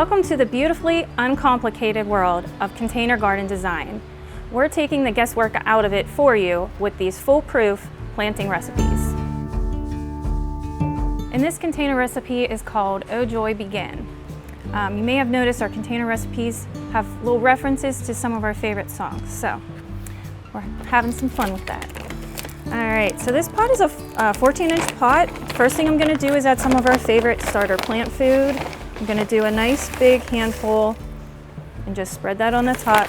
Welcome to the beautifully uncomplicated world of container garden design. We're taking the guesswork out of it for you with these foolproof planting recipes. And this container recipe is called Oh Joy Begin. You may have noticed our container recipes have little references to some of our favorite songs, so we're having some fun with that. All right, so this pot is a 14-inch pot. First thing I'm gonna do is add some of our favorite starter plant food. I'm gonna do a nice big handful and just spread that on the top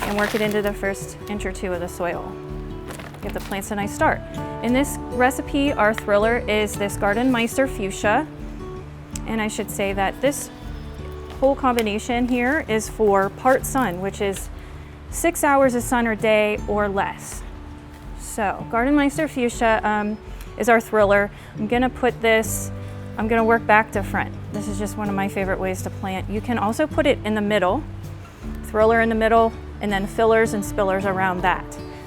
and work it into the first inch or two of the soil. Give the plants a nice start. In this recipe, our thriller is this Gartenmeister Fuchsia. And I should say that this whole combination here is for part sun, which is 6 hours of sun a day or less. So Gartenmeister Fuchsia is our thriller. I'm gonna work back to front. This is just one of my favorite ways to plant. You can also put it in the middle, thriller in the middle, and then fillers and spillers around that.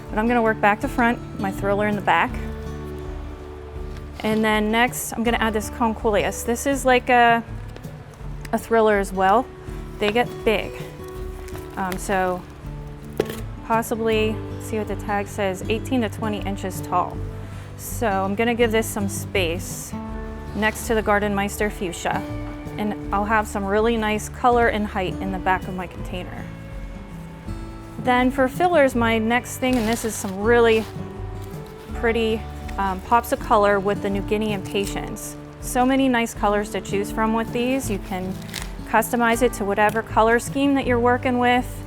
But I'm gonna work back to front, my thriller in the back. And then next, I'm gonna add this Coleus. This is like a thriller as well. They get big. So possibly, see what the tag says, 18 to 20 inches tall. So I'm gonna give this some space next to the Gartenmeister Fuchsia. And I'll have some really nice color and height in the back of my container. Then for fillers, my next thing, and this is some really pretty pops of color with the Guinea Impatiens. So many nice colors to choose from with these. You can customize it to whatever color scheme that you're working with.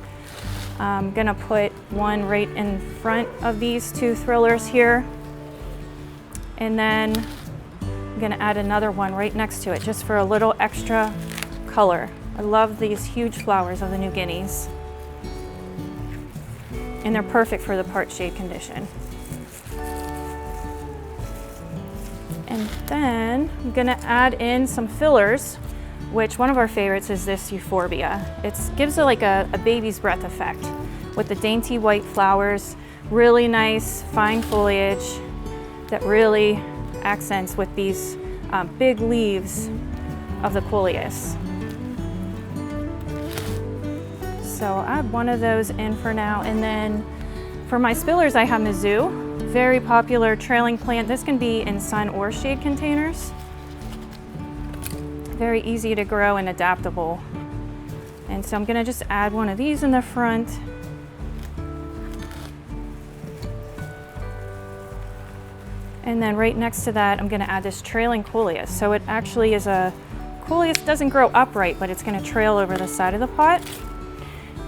I'm gonna put one right in front of these two thrillers here. And then I'm gonna add another one right next to it just for a little extra color. I love these huge flowers of the New Guineas. And they're perfect for the part shade condition. And then I'm gonna add in some fillers, which one of our favorites is this Euphorbia. It gives it like a baby's breath effect with the dainty white flowers, really nice fine foliage that really accents with these big leaves of the Coleus. So I'll add one of those in for now. And then for my spillers, I have Mezoo, very popular trailing plant. This can be in sun or shade containers. Very easy to grow and adaptable. And so I'm gonna just add one of these in the front. And then right next to that, I'm gonna add this trailing Coleus. So it actually is Coleus doesn't grow upright, but it's gonna trail over the side of the pot.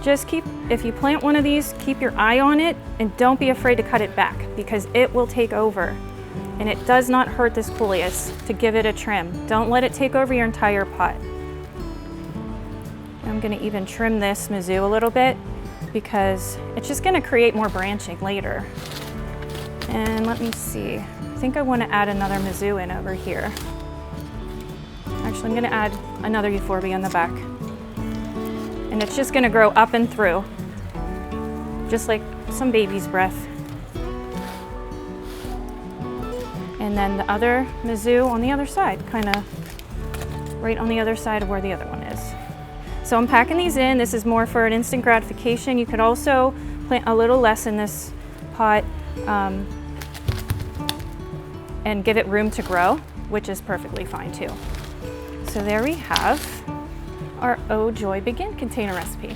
Just if you plant one of these, keep your eye on it and don't be afraid to cut it back because it will take over. And it does not hurt this Coleus to give it a trim. Don't let it take over your entire pot. I'm gonna even trim this Mezoo a little bit because it's just gonna create more branching later. And let me see, I think I wanna add another Mezoo in over here. Actually, I'm gonna add another Euphorbia in the back. And it's just gonna grow up and through, just like some baby's breath. And then the other Mezoo on the other side, kinda right on the other side of where the other one is. So I'm packing these in. This is more for an instant gratification. You could also plant a little less in this pot and give it room to grow, which is perfectly fine too. So there we have our Oh Joy Begin container recipe.